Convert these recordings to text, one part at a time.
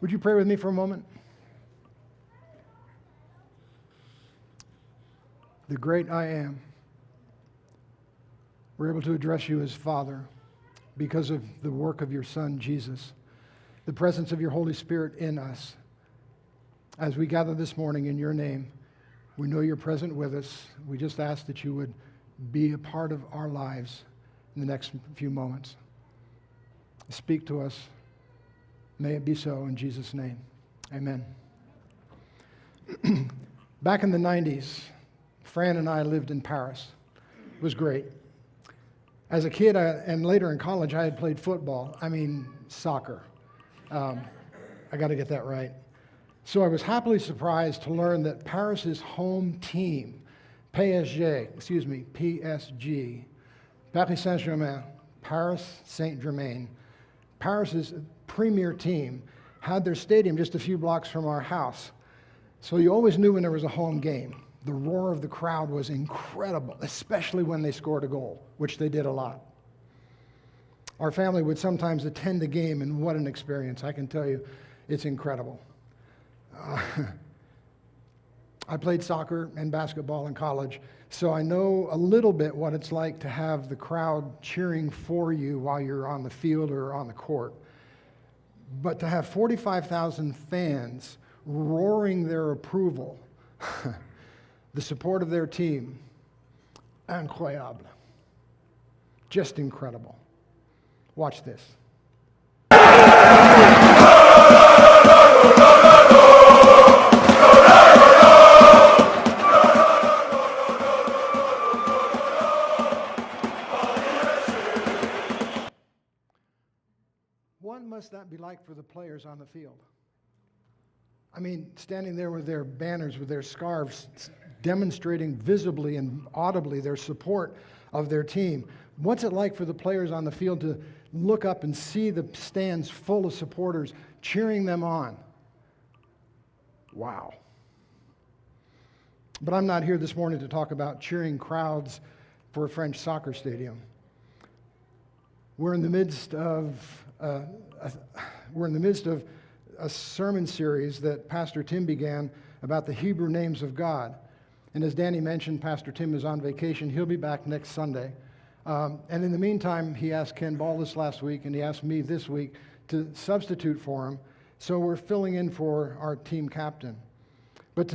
Would you pray with me for a moment? The great I am. We're able to address you as Father because of the work of your Son, Jesus, the presence of your Holy Spirit in us. As we gather this morning in your name, we know you're present with us. We just ask that you would be a part of our lives in the next few moments. Speak to us. May it be so in Jesus' name. Amen. Back in the 90s, Fran and I lived in Paris. It was great. As a kid and later in college, I had played football. Soccer. I got to get that right. So I was happily surprised to learn that Paris's home team, PSG, Paris Saint-Germain, Paris Saint-Germain, Paris's premier team, had their stadium just a few blocks from our house. So you always knew when there was a home game. The roar of the crowd was incredible, especially when they scored a goal, which they did a lot. Our family would sometimes attend the game, and what an experience. I can tell you, it's incredible. I played soccer and basketball in college, so I know a little bit what it's like to have the crowd cheering for you while you're on the field or on the court. But to have 45,000 fans roaring their approval, the support of their team, incroyable. Just incredible. Watch this. What must that be like for the players on the field? Standing there with their banners, with their scarves, demonstrating visibly and audibly their support of their team. What's it like for the players on the field to look up and see the stands full of supporters cheering them on? Wow. But I'm not here this morning to talk about cheering crowds for a French soccer stadium. We're in the midst of a sermon series that Pastor Tim began about the Hebrew names of God. And as Danny mentioned, Pastor Tim is on vacation. He'll be back next Sunday. And in the meantime, he asked Ken Ball this last week, and he asked me this week to substitute for him. So we're filling in for our team captain. But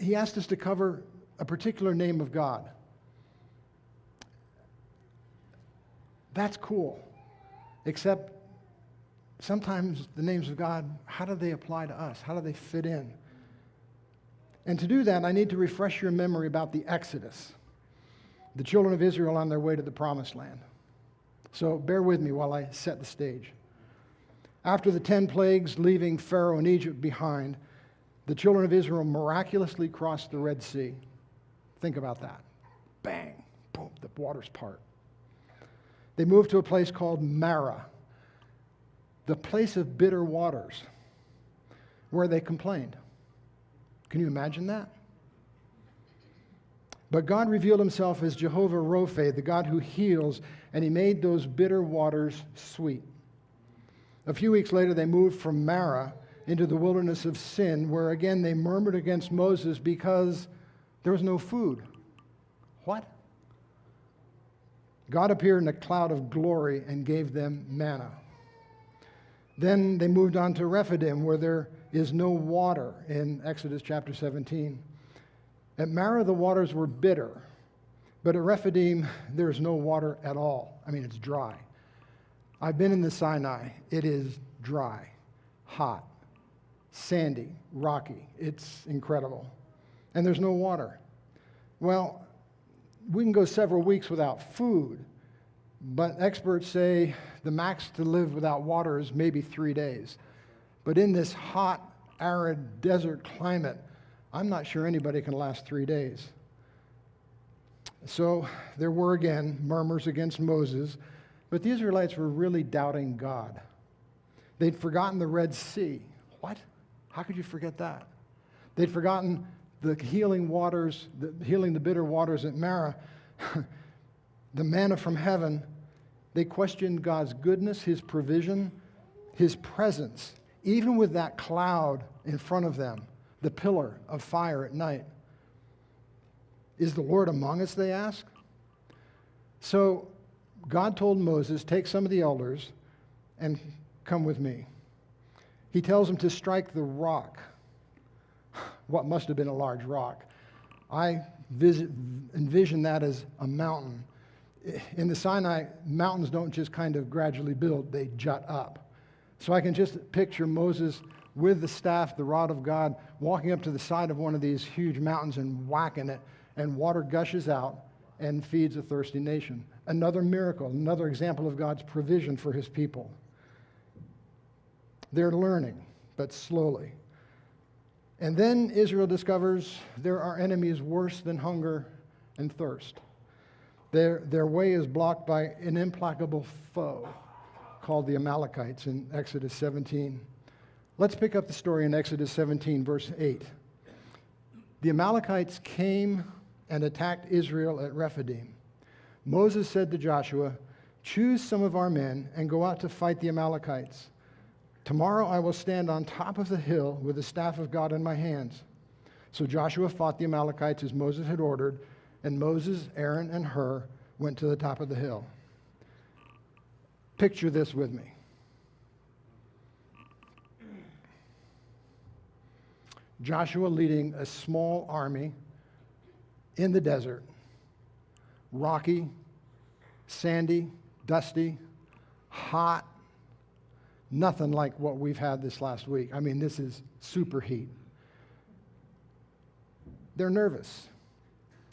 he asked us to cover a particular name of God. That's cool. Except sometimes the names of God, how do they apply to us? How do they fit in? And to do that, I need to refresh your memory about the Exodus, the children of Israel on their way to the Promised Land. So bear with me while I set the stage. After the 10 plagues leaving Pharaoh and Egypt behind, the children of Israel miraculously crossed the Red Sea. Think about that. Bang, boom, the waters part. They moved to a place called Marah, the place of bitter waters, where they complained. Can you imagine that? But God revealed himself as Jehovah Rophe, the God who heals, and he made those bitter waters sweet. A few weeks later, they moved from Marah into the wilderness of Sin, where again they murmured against Moses because there was no food. What? God appeared in a cloud of glory and gave them manna. Then they moved on to Rephidim, where there is no water in Exodus chapter 17. At Marah, the waters were bitter, but at Rephidim, there is no water at all. It's dry. I've been in the Sinai. It is dry, hot, sandy, rocky. It's incredible. And there's no water. Well, we can go several weeks without food, but experts say the max to live without water is maybe 3 days. But in this hot, arid desert climate, I'm not sure anybody can last 3 days. So there were again murmurs against Moses, but the Israelites were really doubting God. They'd forgotten the Red Sea. What? How could you forget that? They'd forgotten the healing waters, healing the bitter waters at Marah, the manna from heaven. They questioned God's goodness, his provision, his presence even with that cloud in front of them, the pillar of fire at night. Is the Lord among us, they ask? So God told Moses, take some of the elders and come with me. He tells them to strike the rock, what must have been a large rock. I envision that as a mountain. In the Sinai, mountains don't just kind of gradually build, they jut up. So I can just picture Moses with the staff, the rod of God, walking up to the side of one of these huge mountains and whacking it, and water gushes out and feeds a thirsty nation. Another miracle, another example of God's provision for his people. They're learning, but slowly. And then Israel discovers there are enemies worse than hunger and thirst. Their way is blocked by an implacable foe called the Amalekites in Exodus 17. Let's pick up the story in Exodus 17, verse 8. The Amalekites came and attacked Israel at Rephidim. Moses said to Joshua, choose some of our men and go out to fight the Amalekites. Tomorrow I will stand on top of the hill with the staff of God in my hands. So Joshua fought the Amalekites as Moses had ordered, and Moses, Aaron, and Hur went to the top of the hill. Picture this with me. Joshua leading a small army in the desert, rocky, sandy, dusty, hot, nothing like what we've had this last week. I mean, this is super heat. They're nervous.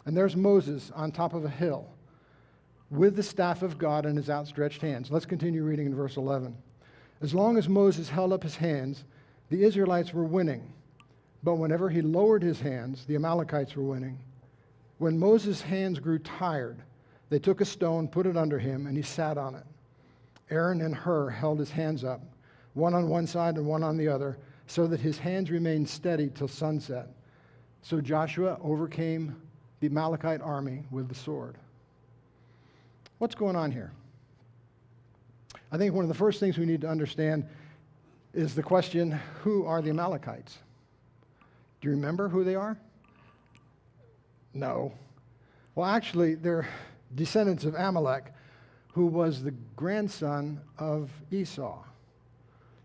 And there's Moses on top of a hill with the staff of God in his outstretched hands. Let's continue reading in verse 11. As long as Moses held up his hands, the Israelites were winning. But whenever he lowered his hands, the Amalekites were winning. When Moses' hands grew tired, they took a stone, put it under him, and he sat on it. Aaron and Hur held his hands up, one on one side and one on the other, so that his hands remained steady till sunset. So Joshua overcame the Amalekite army with the sword. What's going on here? I think one of the first things we need to understand is the question, who are the Amalekites? Do you remember who they are? No. Well, actually, they're descendants of Amalek, who was the grandson of Esau.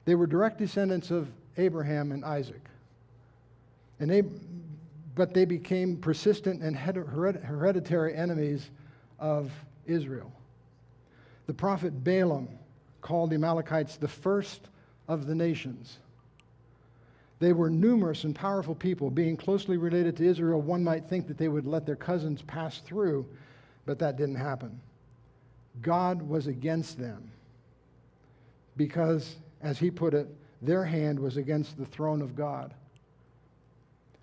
They were direct descendants of Abraham and Isaac. But they became persistent and hereditary enemies of Israel. The prophet Balaam called the Amalekites the first of the nations. They were numerous and powerful people. Being closely related to Israel, one might think that they would let their cousins pass through, but that didn't happen. God was against them because, as he put it, their hand was against the throne of God.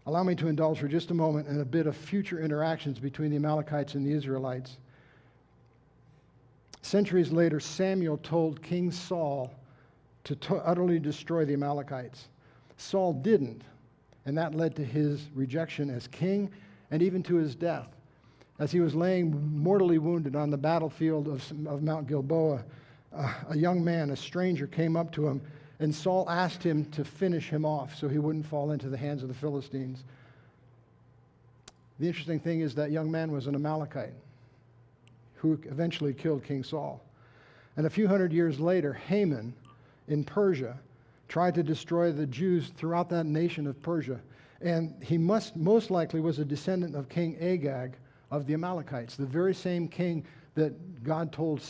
Allow me to indulge for just a moment in a bit of future interactions between the Amalekites and the Israelites. Centuries later, Samuel told King Saul to utterly destroy the Amalekites. Saul didn't, and that led to his rejection as king and even to his death. As he was laying mortally wounded on the battlefield of Mount Gilboa, a young man, a stranger, came up to him, and Saul asked him to finish him off so he wouldn't fall into the hands of the Philistines. The interesting thing is that young man was an Amalekite who eventually killed King Saul. And a few hundred years later, Haman in Persia tried to destroy the Jews throughout that nation of Persia. And he most likely was a descendant of King Agag of the Amalekites, the very same king that God told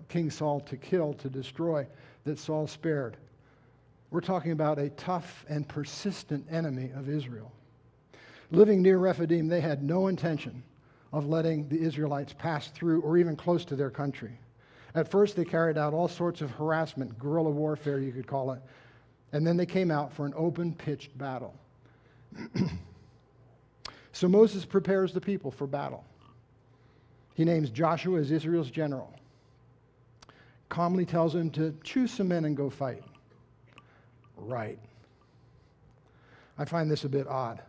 King Saul to kill, to destroy, that Saul spared. We're talking about a tough and persistent enemy of Israel. Living near Rephidim, they had no intention of letting the Israelites pass through or even close to their country. At first, they carried out all sorts of harassment, guerrilla warfare, you could call it, and then they came out for an open, pitched battle. So Moses prepares the people for battle. He names Joshua as Israel's general, calmly tells him to choose some men and go fight. Right. I find this a bit odd.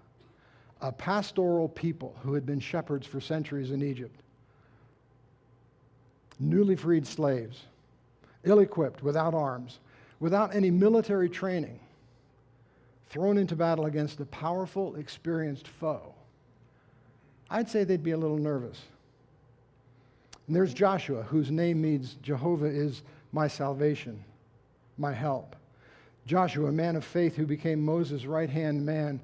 A pastoral people who had been shepherds for centuries in Egypt, newly freed slaves, ill-equipped, without arms, without any military training, thrown into battle against a powerful, experienced foe, I'd say they'd be a little nervous. And there's Joshua, whose name means Jehovah is my salvation, my help. Joshua, a man of faith who became Moses' right-hand man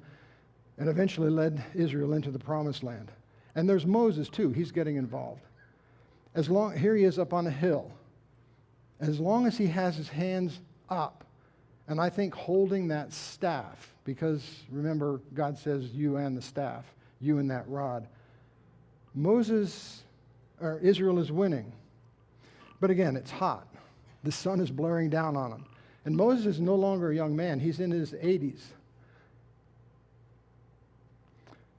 and eventually led Israel into the promised land. And there's Moses, too. He's getting involved. Here he is up on a hill. As long as he has his hands up, and I think holding that staff, because remember, God says you and the staff, you and that rod. Israel is winning. But again, it's hot. The sun is blaring down on him. And Moses is no longer a young man. He's in his 80s.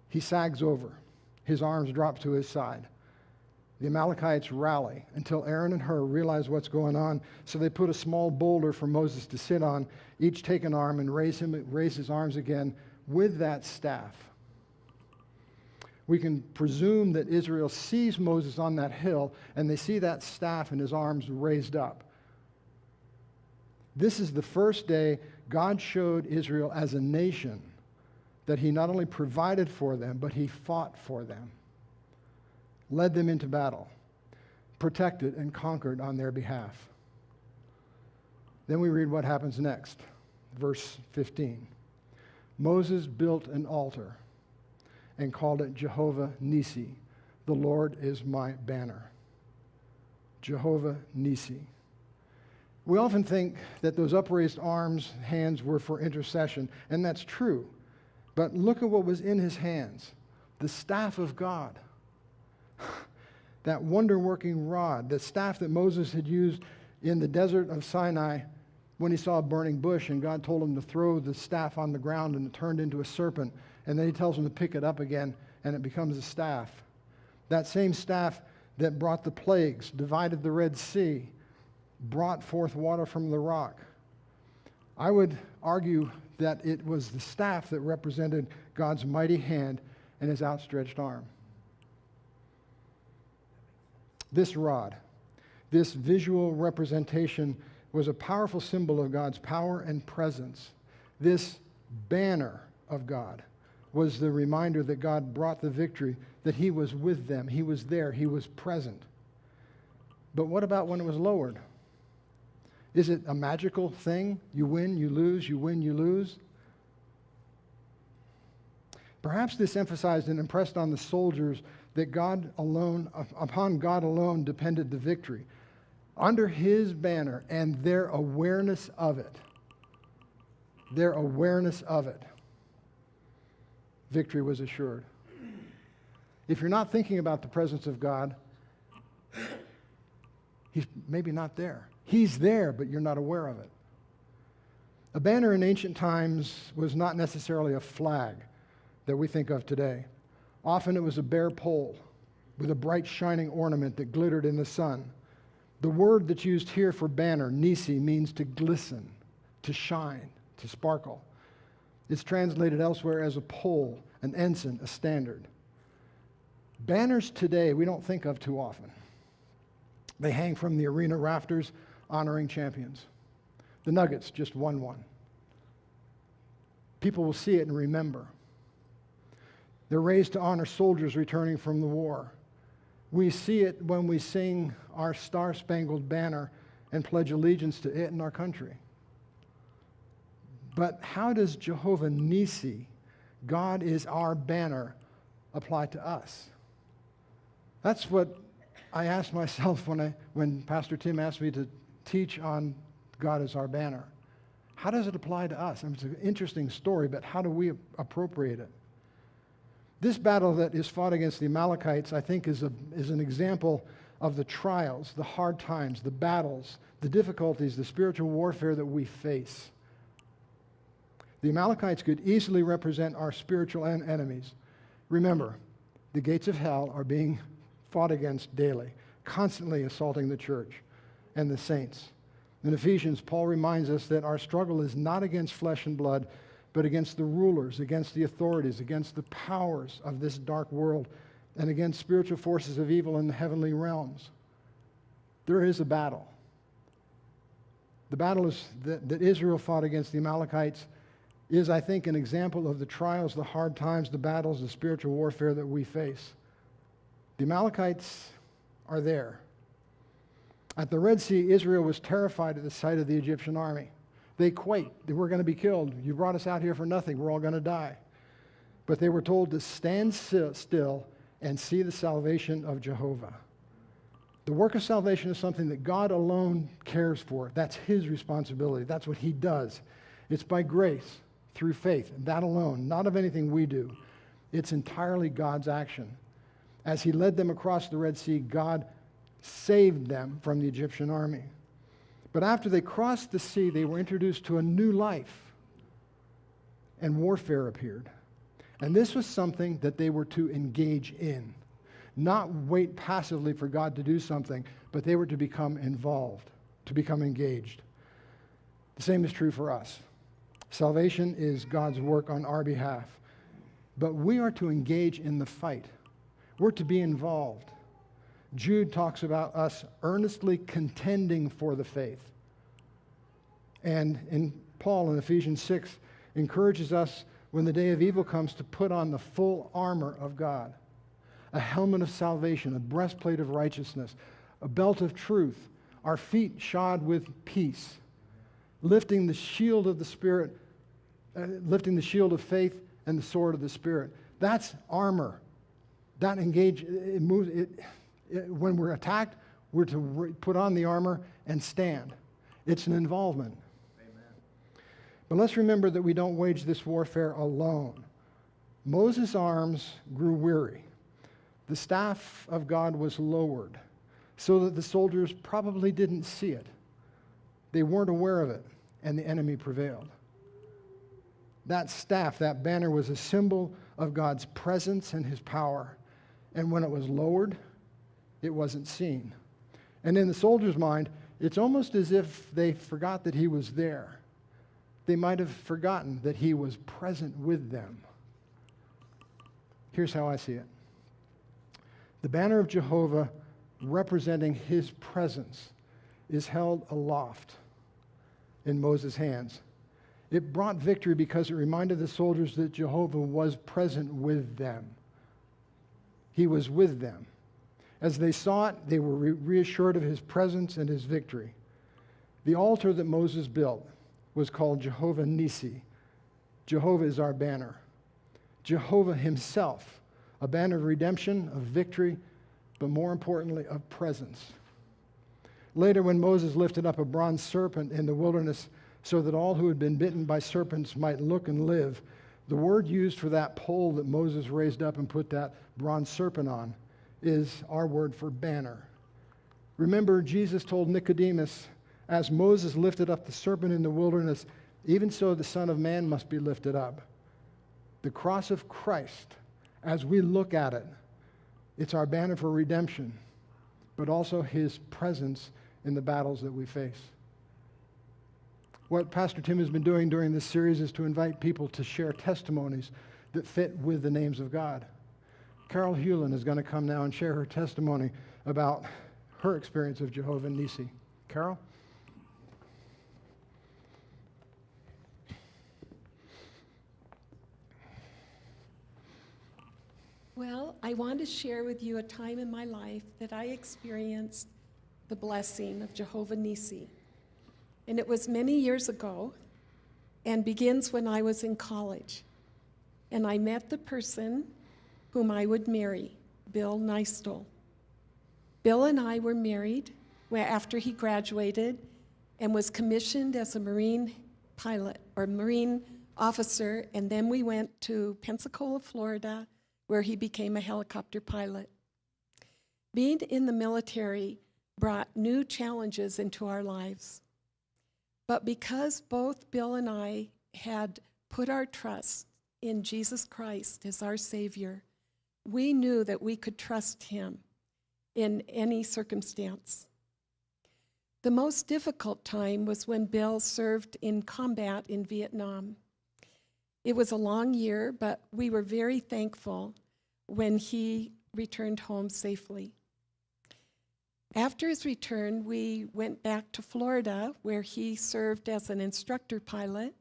He sags over. His arms drop to his side. The Amalekites rally until Aaron and Hur realize what's going on. So they put a small boulder for Moses to sit on, each take an arm and raise his arms again with that staff. We can presume that Israel sees Moses on that hill, and they see that staff and his arms raised up. This is the first day God showed Israel as a nation that he not only provided for them, but he fought for them, led them into battle, protected and conquered on their behalf. Then we read what happens next, verse 15. Moses built an altar and called it Jehovah Nissi. The Lord is my banner. Jehovah Nissi. We often think that those upraised hands were for intercession, and that's true. But look at what was in his hands. The staff of God. That wonder-working rod, the staff that Moses had used in the desert of Sinai when he saw a burning bush, and God told him to throw the staff on the ground, and it turned into a serpent. And then he tells him to pick it up again, and it becomes a staff. That same staff that brought the plagues, divided the Red Sea, brought forth water from the rock. I would argue that it was the staff that represented God's mighty hand and his outstretched arm. This rod, this visual representation, was a powerful symbol of God's power and presence. This banner of God was the reminder that God brought the victory, that he was with them, he was there, he was present. But what about when it was lowered? Is it a magical thing? You win, you lose, you win, you lose? Perhaps this emphasized and impressed on the soldiers that upon God alone depended the victory. Under his banner and their awareness of it. Their awareness of it. Victory was assured. If you're not thinking about the presence of God, he's maybe not there. He's there, but you're not aware of it. A banner in ancient times was not necessarily a flag that we think of today. Often it was a bare pole with a bright shining ornament that glittered in the sun. The word that's used here for banner, Nissi, means to glisten, to shine, to sparkle. It's translated elsewhere as a pole, an ensign, a standard. Banners today we don't think of too often. They hang from the arena rafters honoring champions. The Nuggets just won one. People will see it and remember. They're raised to honor soldiers returning from the war. We see it when we sing our Star-Spangled Banner and pledge allegiance to it and our country. But how does Jehovah Nissi, God is our banner, apply to us? That's what I asked myself when Pastor Tim asked me to teach on God is our banner. How does it apply to us? I mean, it's an interesting story, but how do we appropriate it? This battle that is fought against the Amalekites, I think, is an example of the trials, the hard times, the battles, the difficulties, the spiritual warfare that we face. The Amalekites could easily represent our spiritual enemies. Remember, the gates of hell are being fought against daily, constantly assaulting the church and the saints. In Ephesians, Paul reminds us that our struggle is not against flesh and blood, but against the rulers, against the authorities, against the powers of this dark world, and against spiritual forces of evil in the heavenly realms. There is a battle. The battle that Israel fought against the Amalekites is, I think, an example of the trials, the hard times, the battles, the spiritual warfare that we face. The Amalekites are there. At the Red Sea, Israel was terrified at the sight of the Egyptian army. They quaked. They were going to be killed. You brought us out here for nothing. We're all going to die. But they were told to stand still and see the salvation of Jehovah. The work of salvation is something that God alone cares for. That's his responsibility. That's what he does. It's by grace, through faith, that alone, not of anything we do. It's entirely God's action. As he led them across the Red Sea, God saved them from the Egyptian army. But after they crossed the sea, they were introduced to a new life, and warfare appeared. And this was something that they were to engage in, not wait passively for God to do something, but they were to become involved, to become engaged. The same is true for us. Salvation is God's work on our behalf, but we are to engage in the fight. We're to be involved. Jude talks about us earnestly contending for the faith. And Paul in Ephesians 6 encourages us when the day of evil comes to put on the full armor of God, a helmet of salvation, a breastplate of righteousness, a belt of truth, our feet shod with peace, lifting the shield of the Spirit, lifting the shield of faith and the sword of the Spirit. That's armor. That it moves. When we're attacked, we're to put on the armor and stand. It's an involvement. Amen. But let's remember that we don't wage this warfare alone. Moses' arms grew weary. The staff of God was lowered so that the soldiers probably didn't see it. They weren't aware of it, and the enemy prevailed. That staff, that banner, was a symbol of God's presence and his power. And when it was lowered, it wasn't seen. And in the soldier's mind, it's almost as if they forgot that he was there. They might have forgotten that he was present with them. Here's how I see it. The banner of Jehovah, representing his presence, is held aloft in Moses' hands. It brought victory because it reminded the soldiers that Jehovah was present with them. He was with them. As they saw it, they were reassured of his presence and his victory. The altar that Moses built was called Jehovah Nissi. Jehovah is our banner. Jehovah himself, a banner of redemption, of victory, but more importantly, of presence. Later, when Moses lifted up a bronze serpent in the wilderness so that all who had been bitten by serpents might look and live, the word used for that pole that Moses raised up and put that bronze serpent on is our word for banner. Remember, Jesus told Nicodemus, as Moses lifted up the serpent in the wilderness, even so the Son of Man must be lifted up. The cross of Christ, as we look at it, it's our banner for redemption, but also his presence in the battles that we face. What Pastor Tim has been doing during this series is to invite people to share testimonies that fit with the names of God. Carol Hewlin is going to come now and share her testimony about her experience of Jehovah Nissi. Carol? Well, I want to share with you a time in my life that I experienced the blessing of Jehovah Nissi. And it was many years ago and begins when I was in college. And I met the person whom I would marry, Bill Neistel. Bill and I were married after he graduated and was commissioned as a Marine pilot or Marine officer, and then we went to Pensacola, Florida, where he became a helicopter pilot. Being in the military brought new challenges into our lives. But because both Bill and I had put our trust in Jesus Christ as our Savior, we knew that we could trust him in any circumstance. The most difficult time was when Bill served in combat in Vietnam. It was a long year, but we were very thankful when he returned home safely. After his return, we went back to Florida, where he served as an instructor pilot.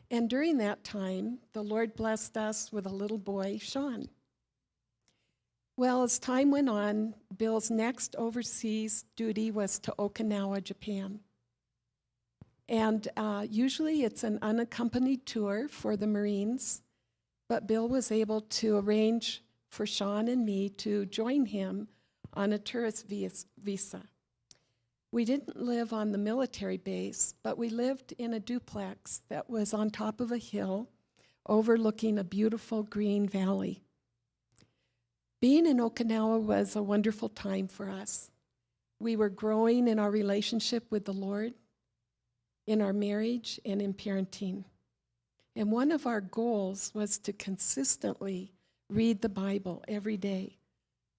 And during that time, the Lord blessed us with a little boy, Sean. Well, as time went on, Bill's next overseas duty was to Okinawa, Japan. And usually it's an unaccompanied tour for the Marines, but Bill was able to arrange for Sean and me to join him on a tourist visa. We didn't live on the military base, but we lived in a duplex that was on top of a hill overlooking a beautiful green valley. Being in Okinawa was a wonderful time for us. We were growing in our relationship with the Lord, in our marriage, and in parenting. And one of our goals was to consistently read the Bible every day.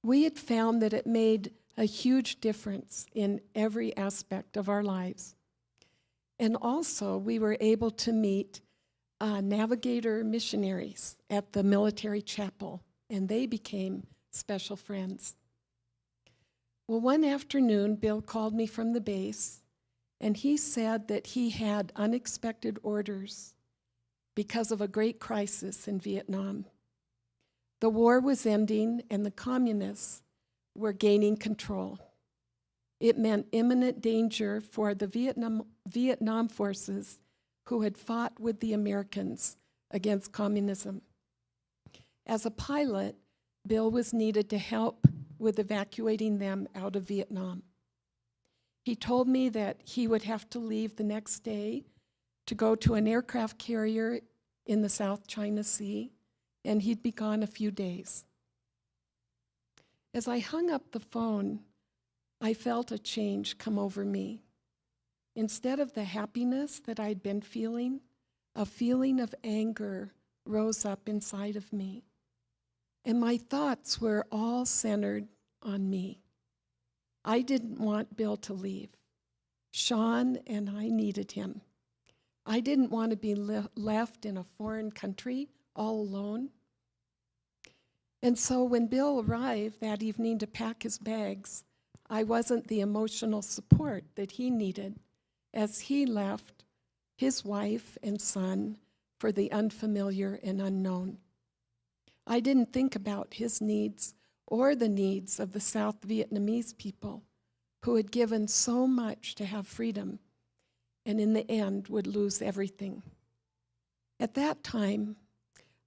We had found that it made a huge difference in every aspect of our lives. And also, we were able to meet navigator missionaries at the military chapel, and they became special friends. Well, one afternoon, Bill called me from the base, and he said that he had unexpected orders because of a great crisis in Vietnam. The war was ending, and the communists were gaining control. It meant imminent danger for the Vietnam forces who had fought with the Americans against communism. As a pilot, Bill was needed to help with evacuating them out of Vietnam. He told me that he would have to leave the next day to go to an aircraft carrier in the South China Sea, and he'd be gone a few days. As I hung up the phone, I felt a change come over me. Instead of the happiness that I'd been feeling, a feeling of anger rose up inside of me. And my thoughts were all centered on me. I didn't want Bill to leave. Sean and I needed him. I didn't want to be left in a foreign country all alone. And so when Bill arrived that evening to pack his bags, I wasn't the emotional support that he needed as he left his wife and son for the unfamiliar and unknown. I didn't think about his needs or the needs of the South Vietnamese people who had given so much to have freedom and in the end would lose everything. At that time,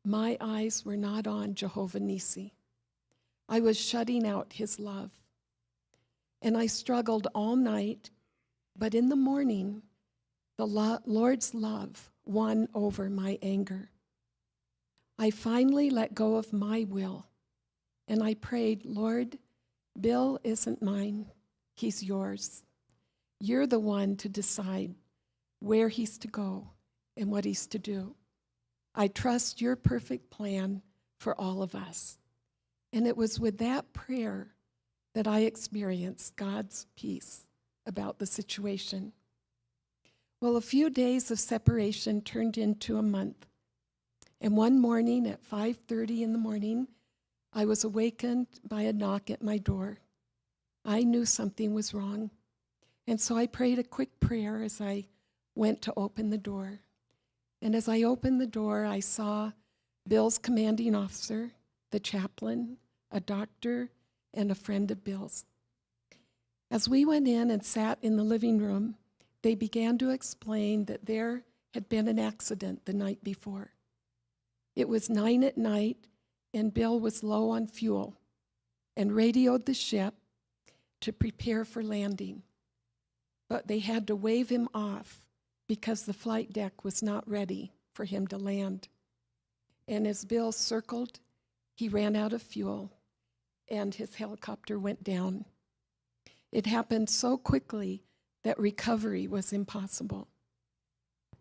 my eyes were not on Jehovah Nissi. I was shutting out his love. And I struggled all night, but in the morning, the Lord's love won over my anger. I finally let go of my will, and I prayed, Lord, Bill isn't mine, he's yours. You're the one to decide where he's to go and what he's to do. I trust your perfect plan for all of us. And it was with that prayer that I experienced God's peace about the situation. Well, a few days of separation turned into a month. And one morning at 5:30 in the morning, I was awakened by a knock at my door. I knew something was wrong. And so I prayed a quick prayer as I went to open the door. And as I opened the door, I saw Bill's commanding officer, the chaplain, a doctor, and a friend of Bill's. As we went in and sat in the living room, they began to explain that there had been an accident the night before. It was 9 at night, and Bill was low on fuel and radioed the ship to prepare for landing. But they had to wave him off because the flight deck was not ready for him to land. And as Bill circled, he ran out of fuel, and his helicopter went down. It happened so quickly that recovery was impossible.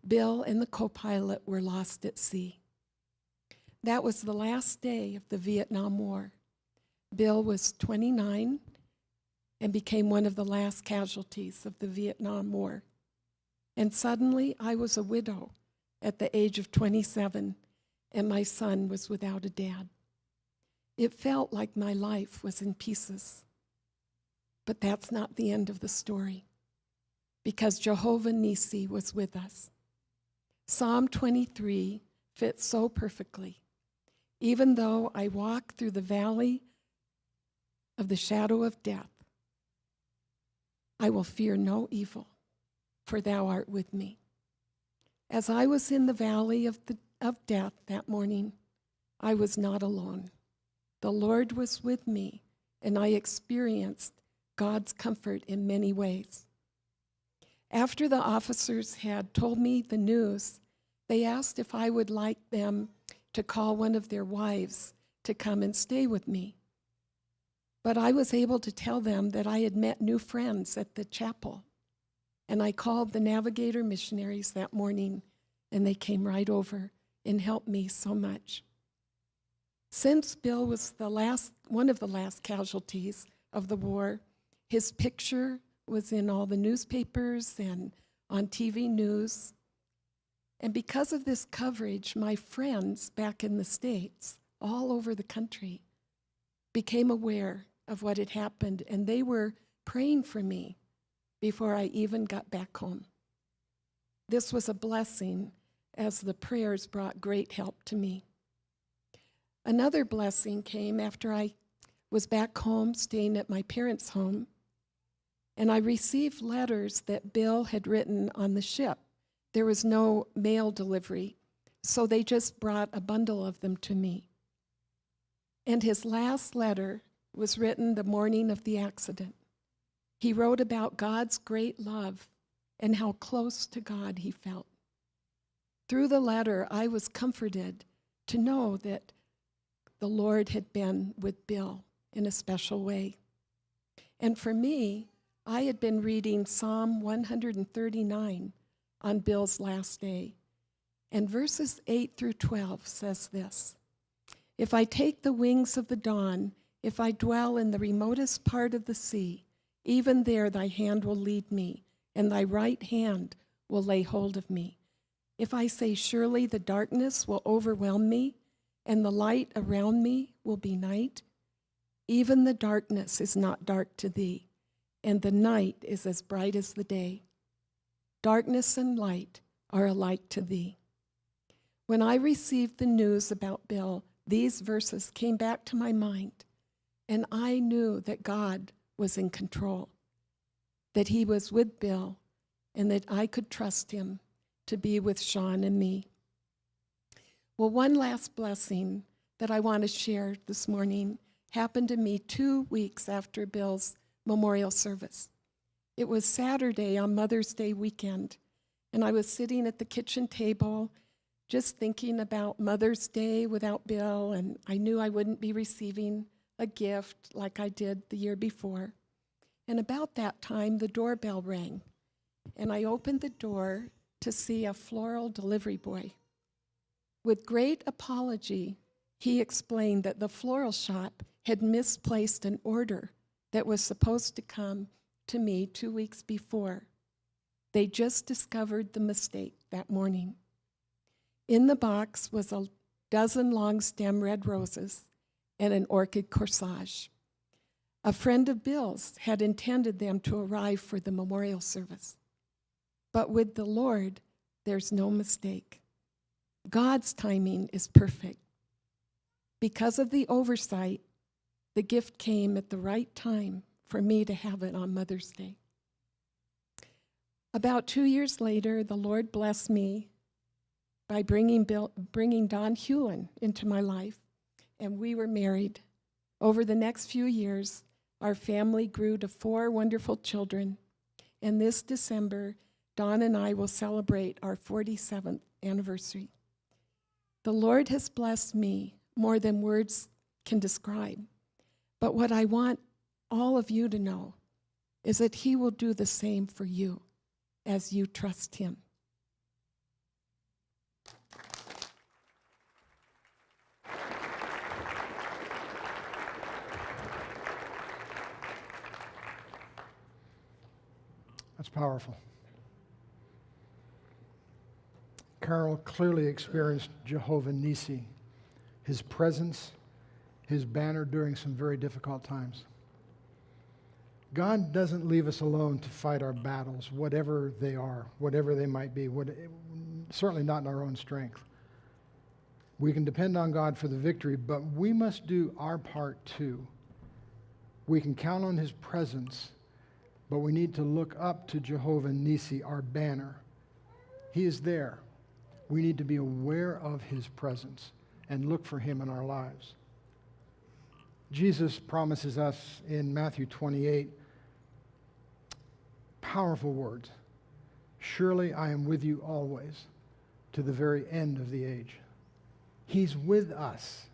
Bill and the co-pilot were lost at sea. That was the last day of the Vietnam War. Bill was 29 and became one of the last casualties of the Vietnam War. And suddenly, I was a widow at the age of 27, and my son was without a dad. It felt like my life was in pieces. But that's not the end of the story, because Jehovah Nissi was with us. Psalm 23 fits so perfectly. Even though I walk through the valley of the shadow of death, I will fear no evil, for thou art with me. As I was in the valley of death that morning, I was not alone. The Lord was with me, and I experienced God's comfort in many ways. After the officers had told me the news, they asked if I would like them to call one of their wives to come and stay with me. But I was able to tell them that I had met new friends at the chapel, and I called the Navigator missionaries that morning, and they came right over and helped me so much. Since Bill was one of the last casualties of the war, his picture was in all the newspapers and on TV news. And because of this coverage, my friends back in the States, all over the country, became aware of what had happened, and they were praying for me before I even got back home. This was a blessing, as the prayers brought great help to me. Another blessing came after I was back home, staying at my parents' home, and I received letters that Bill had written on the ship. There was no mail delivery, so they just brought a bundle of them to me. And his last letter was written the morning of the accident. He wrote about God's great love and how close to God he felt. Through the letter, I was comforted to know that the Lord had been with Bill in a special way. And for me, I had been reading Psalm 139 on Bill's last day. And verses 8 through 12 says this: "If I take the wings of the dawn, if I dwell in the remotest part of the sea, even there thy hand will lead me, and thy right hand will lay hold of me. If I say, surely the darkness will overwhelm me, and the light around me will be night, even the darkness is not dark to thee, and the night is as bright as the day. Darkness and light are alike to thee." When I received the news about Bill, these verses came back to my mind, and I knew that God was in control, that he was with Bill, and that I could trust him to be with Sean and me. Well, one last blessing that I want to share this morning happened to me 2 weeks after Bill's memorial service. It was Saturday on Mother's Day weekend, and I was sitting at the kitchen table just thinking about Mother's Day without Bill, and I knew I wouldn't be receiving a gift like I did the year before. And about that time, the doorbell rang, and I opened the door to see a floral delivery boy. With great apology, he explained that the floral shop had misplaced an order that was supposed to come to me 2 weeks before. They just discovered the mistake that morning. In the box was a dozen long-stem red roses and an orchid corsage. A friend of Bill's had intended them to arrive for the memorial service. But with the Lord, there's no mistake. God's timing is perfect. Because of the oversight, the gift came at the right time for me to have it on Mother's Day. About 2 years later, the Lord blessed me by bringing Don Hewlin into my life, and we were married. Over the next few years, our family grew to 4 wonderful children, and this December, Don and I will celebrate our 47th anniversary. The Lord has blessed me more than words can describe, but what I want all of you to know is that he will do the same for you as you trust him. That's powerful. Carol clearly experienced Jehovah Nissi, his presence, his banner during some very difficult times. God doesn't leave us alone to fight our battles, whatever they are, whatever they might be, certainly not in our own strength. We can depend on God for the victory, but we must do our part too. We can count on his presence, but we need to look up to Jehovah Nissi, our banner. He is there. We need to be aware of his presence and look for him in our lives. Jesus promises us in Matthew 28 powerful words. Surely I am with you always, to the very end of the age. He's with us.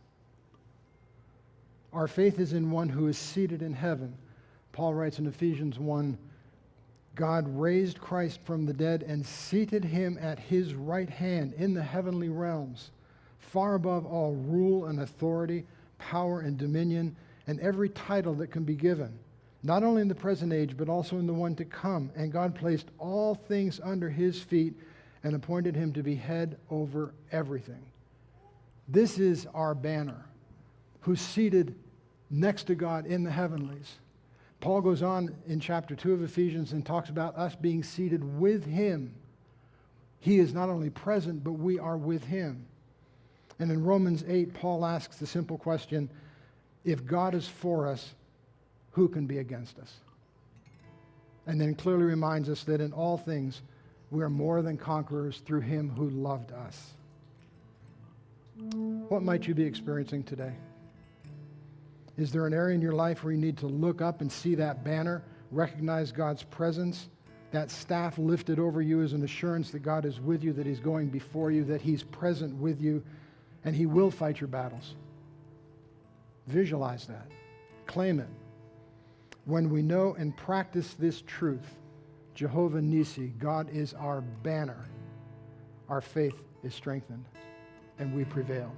Our faith is in one who is seated in heaven. Paul writes in Ephesians 1, God raised Christ from the dead and seated him at his right hand in the heavenly realms, far above all rule and authority, power and dominion, and every title that can be given, not only in the present age, but also in the one to come. And God placed all things under his feet and appointed him to be head over everything. This is our banner, who's seated next to God in the heavenlies. Paul goes on in chapter 2 of Ephesians and talks about us being seated with him. He is not only present, but we are with him. And in Romans 8, Paul asks the simple question, if God is for us, who can be against us? And then clearly reminds us that in all things, we are more than conquerors through him who loved us. What might you be experiencing today? Is there an area in your life where you need to look up and see that banner, recognize God's presence, that staff lifted over you as an assurance that God is with you, that he's going before you, that he's present with you, and he will fight your battles? Visualize that. Claim it. When we know and practice this truth, Jehovah Nissi, God is our banner, our faith is strengthened, and we prevail.